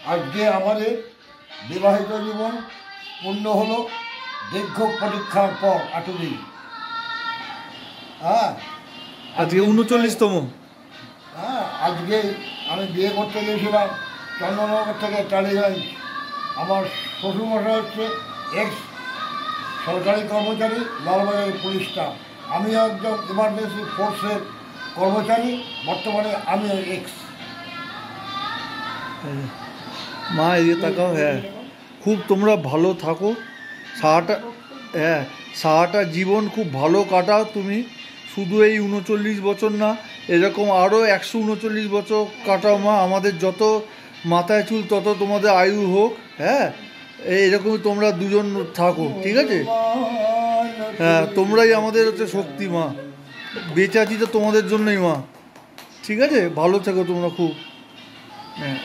আজকে আমাদের বিবাহিত জীবন পূর্ণ হলো দীর্ঘ প্রতীক্ষার পর এতদিন। হ্যাঁ, আজকে 39তম। হ্যাঁ, আজকে আমি বিয়ে করতে গিয়েছিলাম চন্দননগর থেকে টালিগঞ্জ। আমার শ্বশুরমশাই হচ্ছে এক্স সরকারি কর্মচারী, লালবাজারের পুলিশ স্টাফ। আমিও একজন ইমার্জেন্সি ফোর্সের কর্মচারী, বর্তমানে আমিও এক্স। মা এদিকে তাকাও। হ্যাঁ, খুব তোমরা ভালো থাকো, সারাটা জীবন খুব ভালো কাটাও তুমি। শুধু এই 39 বছর না, এরকম আরও 139 বছর কাটাও মা। আমাদের যত মাথায় চুল তত তোমাদের আয়ু হোক। হ্যাঁ, এরকমই তোমরা দুজন থাকো, ঠিক আছে? হ্যাঁ, তোমরাই আমাদের হচ্ছে শক্তি মা। বেঁচে আছি তো তোমাদের জন্যই মা, ঠিক আছে? ভালো থেকো তোমরা খুব। হ্যাঁ।